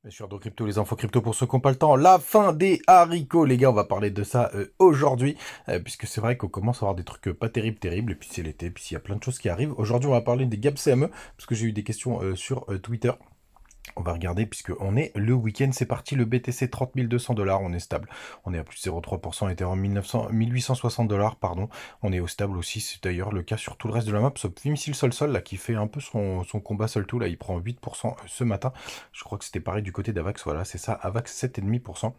Bien sûr, donc crypto, les infos crypto pour ceux qui n'ont pas le temps. La fin des haricots, les gars, on va parler de ça aujourd'hui, puisque c'est vrai qu'on commence à avoir des trucs pas terribles, et puis c'est l'été, puis il y a plein de choses qui arrivent. Aujourd'hui, on va parler des gaps CME, parce que j'ai eu des questions sur Twitter. On va regarder, puisque on est le week-end, c'est parti, le BTC 30 200 $, on est stable. On est à plus de 0,3%, Ethereum 1860 $, pardon. On est au stable aussi, c'est d'ailleurs le cas sur tout le reste de la map, sauf Vimsil Sol, là, qui fait un peu son combat seul tout, là, il prend 8% ce matin. Je crois que c'était pareil du côté d'Avax, voilà, c'est ça, Avax 7,5%.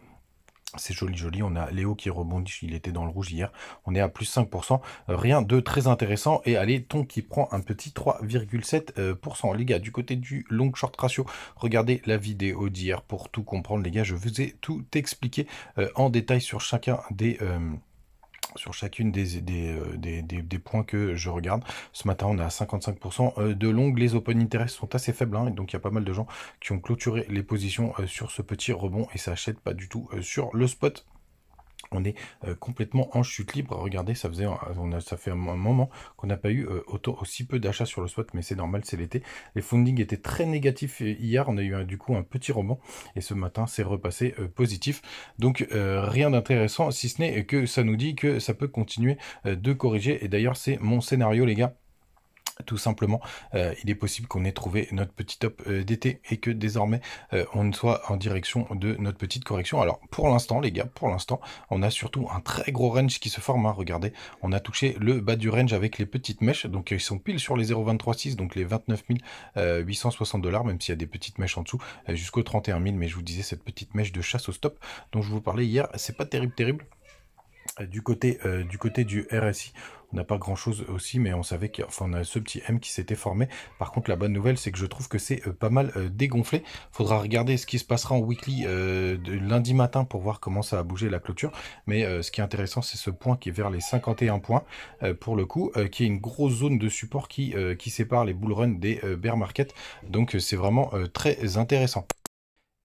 C'est joli. On a Léo qui rebondit. Il était dans le rouge hier. On est à plus 5%. Rien de très intéressant. Et allez, Ton qui prend un petit 3,7%. Les gars, du côté du long short ratio, regardez la vidéo d'hier pour tout comprendre. Les gars, je vous ai tout expliqué en détail sur chacun sur chacune des points que je regarde. Ce matin, on est à 55% de long. Les open interest sont assez faibles, hein, et donc il y a pas mal de gens qui ont clôturé les positions sur ce petit rebond et ça achète pas du tout sur le spot. On est complètement en chute libre. Regardez, ça fait un moment qu'on n'a pas eu aussi peu d'achats sur le spot, mais c'est normal, c'est l'été. Les fundings étaient très négatifs hier. On a eu du coup un petit rebond et ce matin, c'est repassé positif. Donc rien d'intéressant, si ce n'est que ça nous dit que ça peut continuer de corriger. Et d'ailleurs, c'est mon scénario, les gars. Tout simplement, il est possible qu'on ait trouvé notre petit top d'été et que désormais on soit en direction de notre petite correction. Alors pour l'instant, les gars, pour l'instant, on a surtout un très gros range qui se forme, hein. Regardez, on a touché le bas du range avec les petites mèches, donc ils sont pile sur les 0,236, donc les 29 860 $, même s'il y a des petites mèches en dessous, jusqu'au 31 000. Mais je vous disais, cette petite mèche de chasse au stop dont je vous parlais hier, c'est pas terrible. Du côté du RSI, on n'a pas grand chose aussi, mais on savait on a ce petit M qui s'était formé. Par contre, la bonne nouvelle, c'est que je trouve que c'est pas mal dégonflé. Faudra regarder ce qui se passera en weekly de lundi matin pour voir comment ça a bougé la clôture. Mais ce qui est intéressant, c'est ce point qui est vers les 51 points, pour le coup, qui est une grosse zone de support qui sépare les bull run des bear market. Donc, c'est vraiment très intéressant.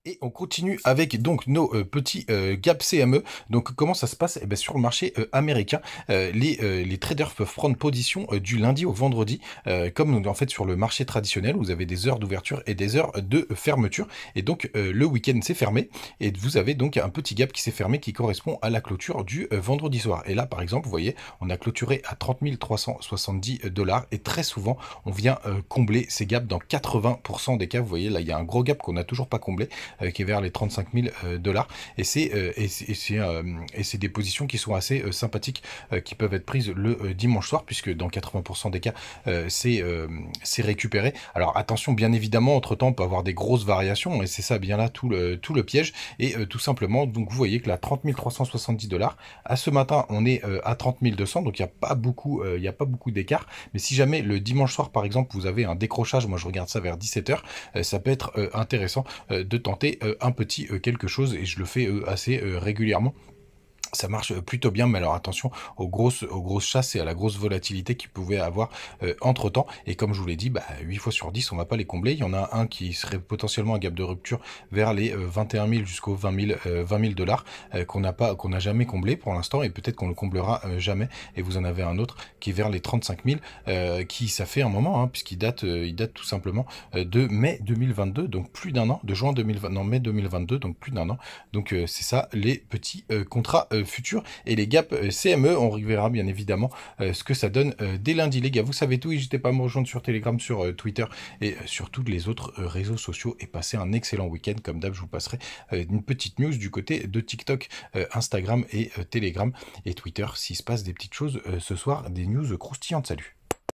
Et on continue avec donc nos petits gaps CME. Donc comment ça se passe? Eh ben, sur le marché américain, les traders peuvent prendre position du lundi au vendredi, comme en fait sur le marché traditionnel, vous avez des heures d'ouverture et des heures de fermeture. Et donc le week-end c'est fermé, et vous avez donc un petit gap qui s'est fermé qui correspond à la clôture du vendredi soir. Et là par exemple, vous voyez, on a clôturé à 30 370 $, et très souvent on vient combler ces gaps dans 80% des cas. Vous voyez là, il y a un gros gap qu'on n'a toujours pas comblé, qui est vers les 35 000 $. Et c'est des positions qui sont assez sympathiques, qui peuvent être prises le dimanche soir, puisque dans 80% des cas, c'est récupéré. Alors attention, bien évidemment, entre-temps, on peut avoir des grosses variations, et c'est ça bien là tout le piège. Et tout simplement, donc vous voyez que là, 30 370 $, à ce matin, on est à 30 200, donc il n'y a pas beaucoup, d'écart. Mais si jamais le dimanche soir, par exemple, vous avez un décrochage, moi je regarde ça vers 17h, ça peut être intéressant de tenter un petit quelque chose, et je le fais assez régulièrement. Ça marche plutôt bien, mais alors attention aux grosses chasses et à la grosse volatilité qu'il pouvait avoir entre temps. Et comme je vous l'ai dit, 8 fois sur 10, on va pas les combler. Il y en a un qui serait potentiellement un gap de rupture vers les 21 000 jusqu'aux 20 000 $, qu'on n'a jamais comblé pour l'instant, et peut-être qu'on le comblera jamais. Et vous en avez un autre qui est vers les 35 000, qui ça fait un moment, hein, puisqu'il date, il date tout simplement de mai 2022, donc plus d'un an, de juin 2020, non, mai 2022, donc plus d'un an. Donc c'est ça, les petits contrats futurs. Et les gaps CME, on reverra bien évidemment ce que ça donne dès lundi. Les gars, vous savez tout, n'hésitez pas à me rejoindre sur Telegram, sur Twitter et sur tous les autres réseaux sociaux, et passez un excellent week-end. Comme d'hab, je vous passerai une petite news du côté de TikTok, Instagram et Telegram et Twitter, s'il se passe des petites choses ce soir, des news croustillantes. Salut!